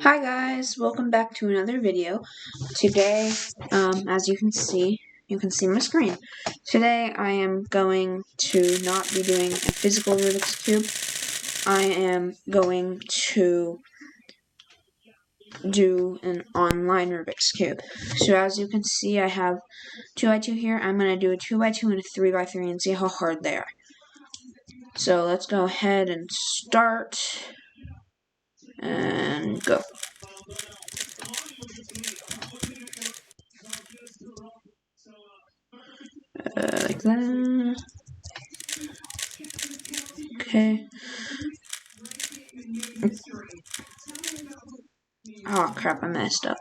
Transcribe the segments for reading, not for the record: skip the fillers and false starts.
Hi guys, welcome back to another video. Today, as you can see my screen. Today I am going to not be doing a physical Rubik's Cube. I am going to do an online Rubik's Cube. So as you can see, I have 2x2 here. I'm going to do a 2x2 and a 3x3 and see how hard they are. So let's go ahead and start and go. Like that. Okay. Oh crap, I messed up.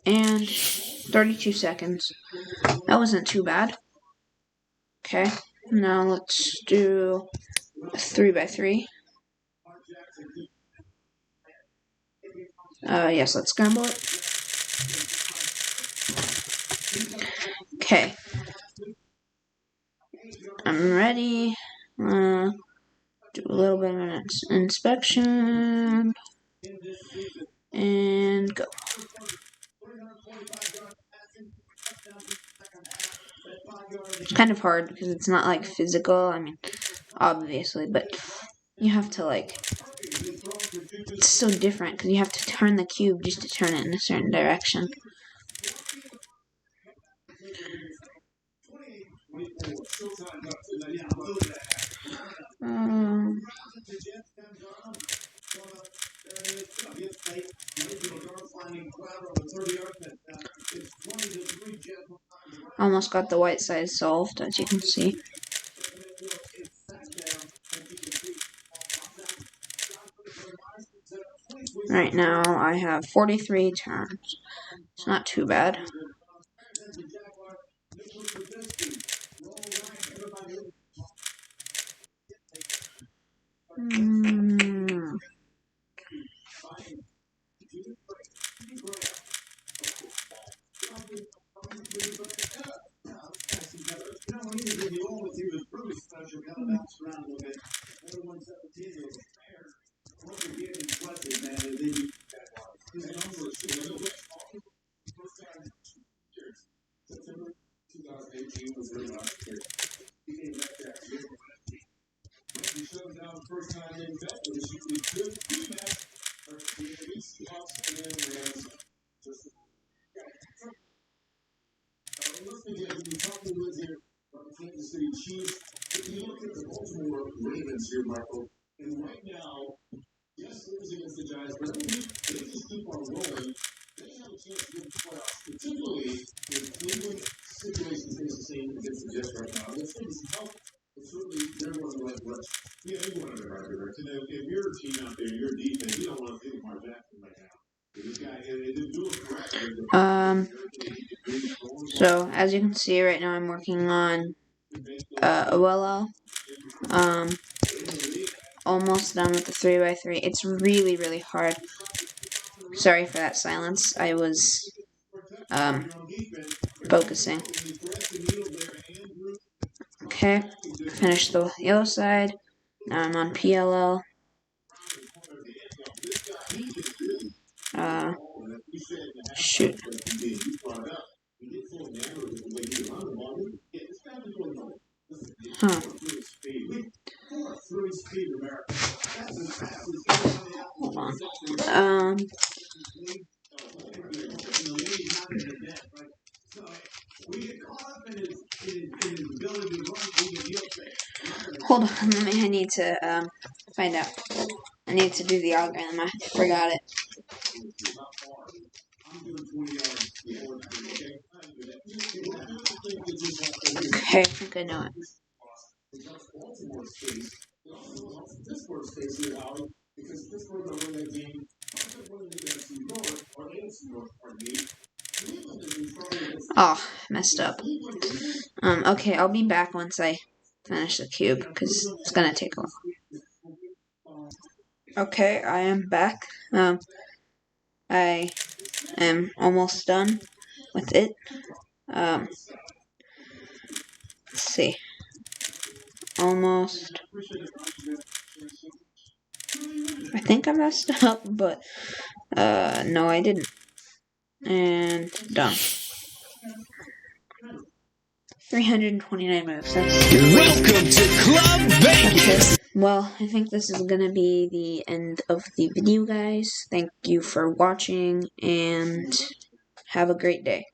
And 32 seconds. That wasn't too bad. Okay, now let's do a 3x3. Yes, let's scramble it. Okay. I'm ready. Do a little bit of an inspection. And go. It's kind of hard because it's not like physical, I mean, obviously, but you have to like, it's so different because you have to turn the cube just to turn it in a certain direction. Almost got the white side solved, as you can see. Right now, I have 43 turns. It's not too bad. And right now, yes, losing against the Giants, but if they just keep on rolling, they have a chance to get the playoffs, particularly if Cleveland situation stays the same against the Jets right now. Let's give them some help, but certainly they're going in the right direction. Yeah, they want in the right direction. If you're a team out there, you're defense, you don't want to think Lamar Jackson right now. This guy, they didn't do it correctly. So, as you can see right now, I'm working on OLL. Almost done with the 3x3. It's really, really hard. Sorry for that silence. I was focusing. Okay, finished the yellow side. Now I'm on PLL. Shoot. Huh. Hold on. Hold on, I need to find out. I need to do the algorithm. I forgot it. Okay, I think I know it. Oh, messed up. Okay, I'll be back once I finish the cube, because it's gonna take a while. Okay, I am back. I am almost done with it. Let's see. Almost. I think I messed up, but no, I didn't. And done. 329 moves. Welcome to Club Vegas. Well, I think this is gonna be the end of the video, guys. Thank you for watching, and have a great day.